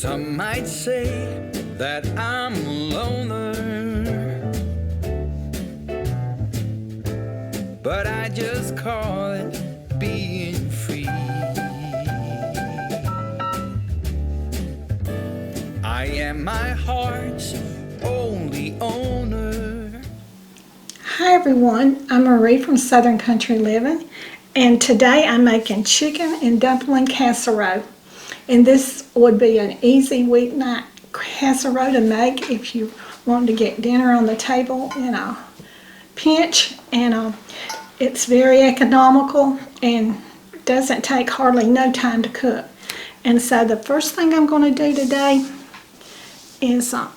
Some might say that I'm a loner, but I just call it being free. I am my heart's only owner. Hi everyone, I'm Marie from Southern Country Living, and today I'm making chicken and dumpling casserole. And this would be an easy weeknight casserole to make if you want to get dinner on the table in a pinch. And it's very economical and doesn't take hardly no time to cook. And so the first thing I'm going to do today is I'm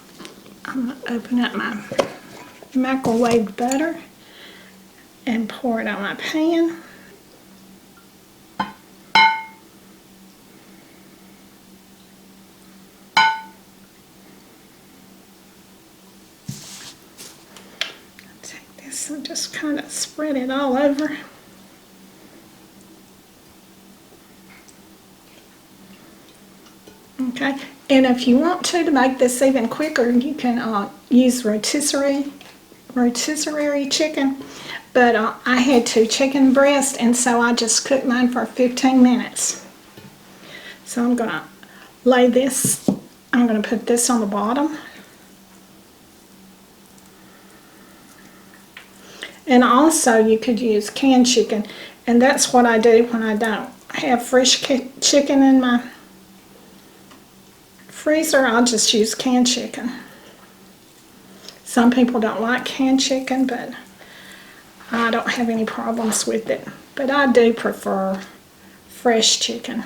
going to open up my microwave butter and pour it on my pan. Take this and just kind of spread it all over. Okay, and if you want to make this even quicker, you can use rotisserie chicken, but I had 2 chicken breasts, and so I just cooked mine for 15 minutes. So I'm going to lay this, I'm going to put this on the bottom. And also you could use canned chicken, and that's what I do when I don't have fresh chicken in my freezer. I'll just use canned chicken. Some people don't like canned chicken, but I don't have any problems with it. But I do prefer fresh chicken.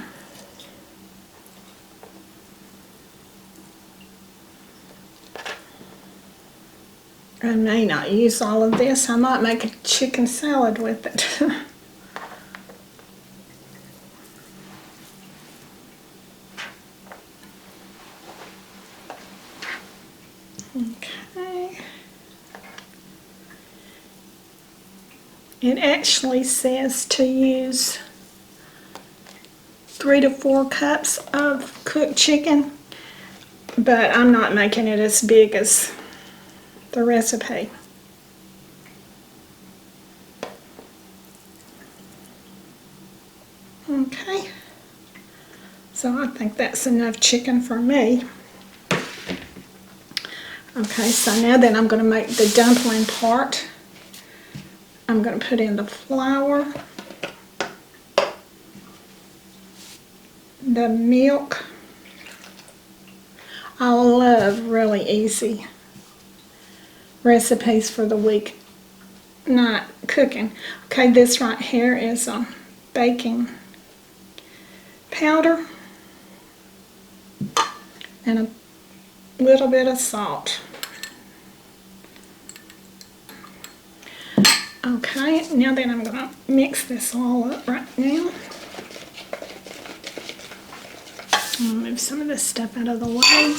I may not use all of this. I might make a chicken salad with it. Okay. It actually says to use 3 to 4 cups of cooked chicken, but I'm not making it as big as the recipe. Okay, so I think that's enough chicken for me. Okay, so now then I'm going to make the dumpling part. I'm going to put in the flour, the milk. I love really easy recipes for the week night cooking. Okay, this right here is baking powder and a little bit of salt. Okay, now then I'm going to mix this all up right now. I'll move some of this stuff out of the way.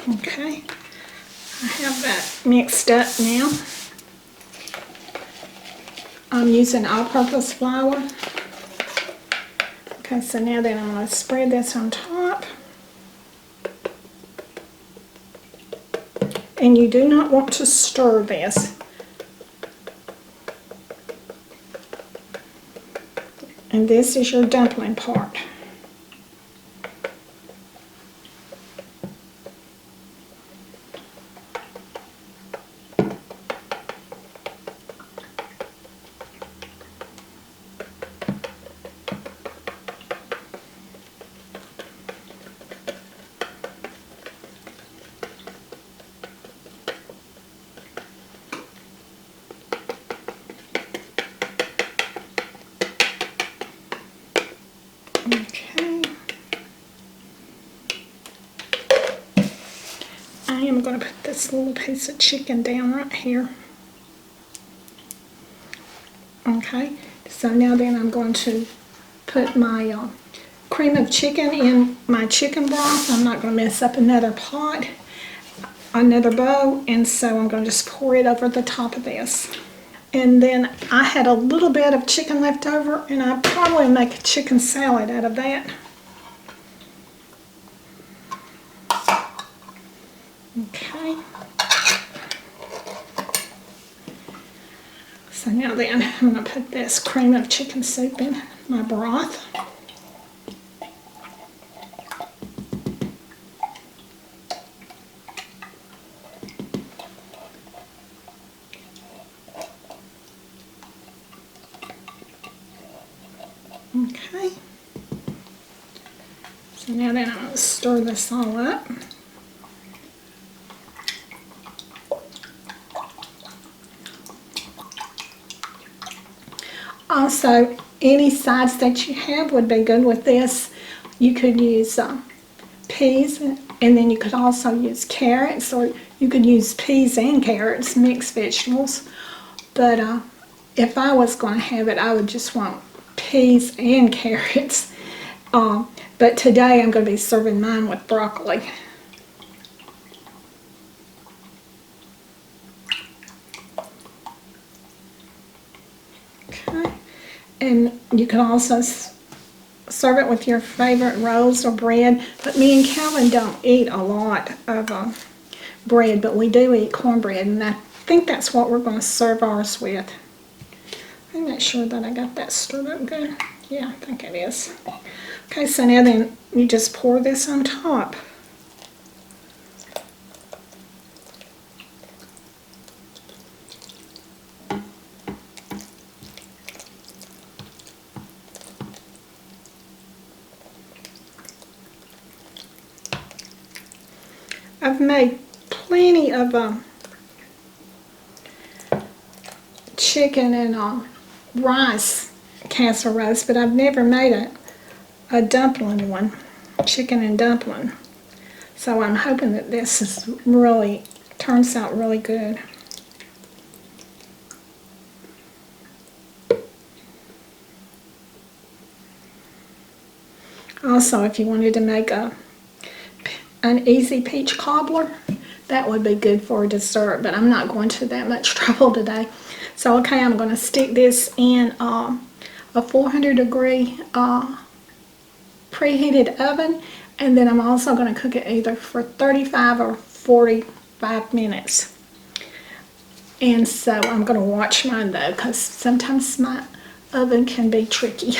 Okay, I have that mixed up now. I'm using all-purpose flour. Okay, so now then I'm going to spread this on top. And you do not want to stir this. And this is your dumpling part. Okay, I'm going to put this little piece of chicken down right here. Okay, so now then I'm going to put my cream of chicken in my chicken broth. I'm not going to mess up another pot, another bowl, and so I'm going to just pour it over the top of this. And then I had a little bit of chicken left over, and I probably make a chicken salad out of that. Okay. So now then, I'm going to put this cream of chicken soup in my broth. Okay. So now then I'm going to stir this all up. Also, any sides that you have would be good with this. You could use peas, and then you could also use carrots, or you could use peas and carrots, mixed vegetables. But if I was going to have it, I would just want peas and carrots. But today I'm going to be serving mine with broccoli. Okay, and you can also serve it with your favorite rolls or bread. But me and Calvin don't eat a lot of bread, but we do eat cornbread, and I think that's what we're going to serve ours with. I'm not sure that I got that stirred up good. Yeah, I think it is. Okay, so now then you just pour this on top. I've made plenty of chicken and rice casseroles, but I've never made a dumpling one, chicken and dumpling. So I'm hoping that this is really turns out really good. Also, if you wanted to make an easy peach cobbler, that would be good for a dessert, but I'm not going to that much trouble today. So okay, I'm going to stick this in a 400-degree preheated oven, and then I'm also going to cook it either for 35 or 45 minutes. And so I'm going to watch mine though, because sometimes my oven can be tricky.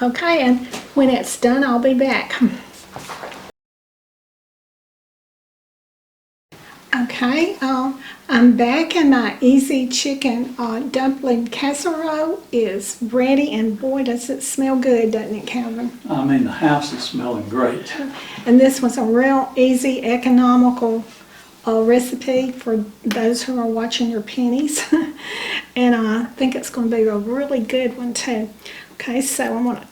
Okay, and when it's done, I'll be back. Okay, I'm back, and my easy chicken dumpling casserole is ready, and boy does it smell good, doesn't it, Calvin? I mean, the house is smelling great. And this was a real easy, economical recipe for those who are watching your pennies. And I think it's going to be a really good one too. Okay, so I'm going to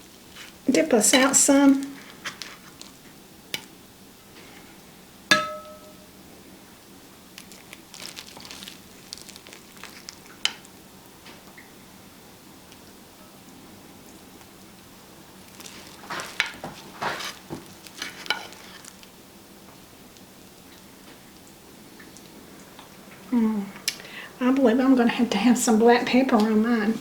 dip this out some. I believe I'm going to have some black pepper on mine.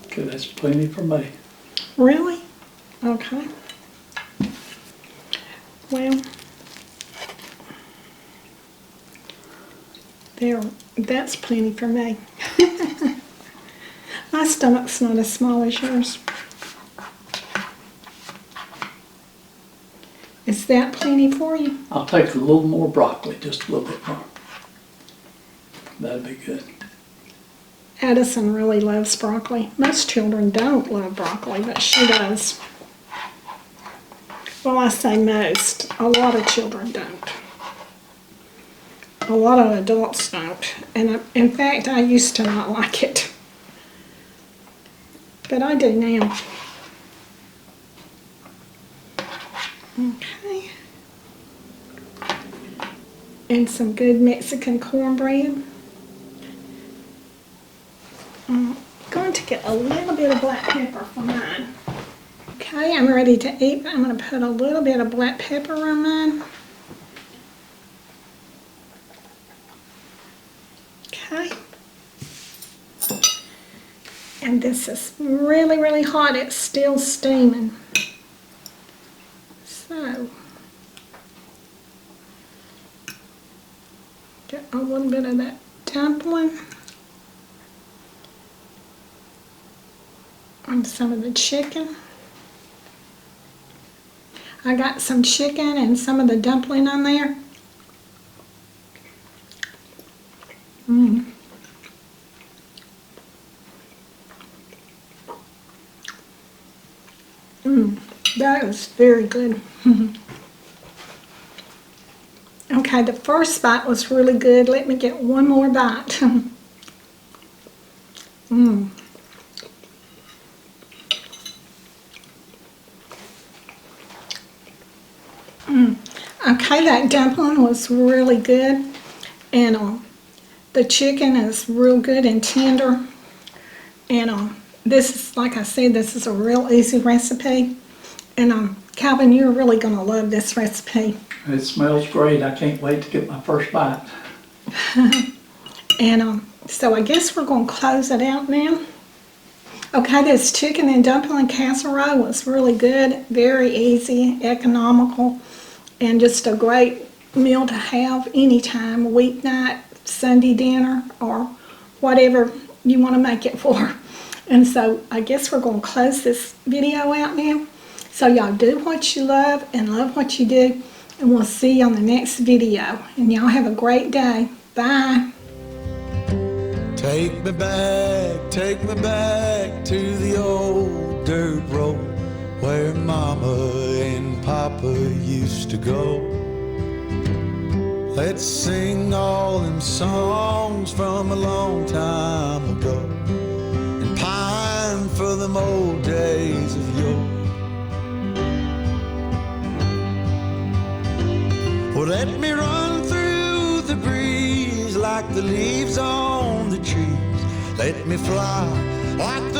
Okay, that's plenty for me. Really? Okay. Well, that's plenty for me. My stomach's not as small as yours. Is that plenty for you? I'll take a little more broccoli, just a little bit more. That'd be good. Addison really loves broccoli. Most children don't love broccoli, but she does. Well, I say most. A lot of children don't. A lot of adults don't. And in fact, I used to not like it. But I do now. Okay. And some good Mexican cornbread. I'm going to get a little bit of black pepper for mine. Okay, I'm ready to eat. I'm going to put a little bit of black pepper on mine. Okay. And this is really, really hot. It's still steaming. So, get a little bit of that dumpling. And some of the chicken. I got some chicken and some of the dumpling on there. That is very good. Okay, the first bite was really good. Let me get one more bite. Okay, that dumpling was really good, and the chicken is real good and tender. And this is, like I said, this is a real easy recipe. And Calvin, you're really gonna love this recipe. It smells great. I can't wait to get my first bite. And so I guess we're gonna close it out now. Okay, this chicken and dumpling casserole was really good, very easy, economical, and just a great meal to have anytime, weeknight, Sunday dinner, or whatever you want to make it for. And so I guess we're going to close this video out now. So y'all do what you love and love what you do, and we'll see you on the next video. And y'all have a great day. Bye. Take me back to the old dirt road where Mama and Papa used to go. Let's sing all them songs from a long time ago and pine for them old days of yore. Well, let me run through the breeze like the leaves on the trees. Let me fly like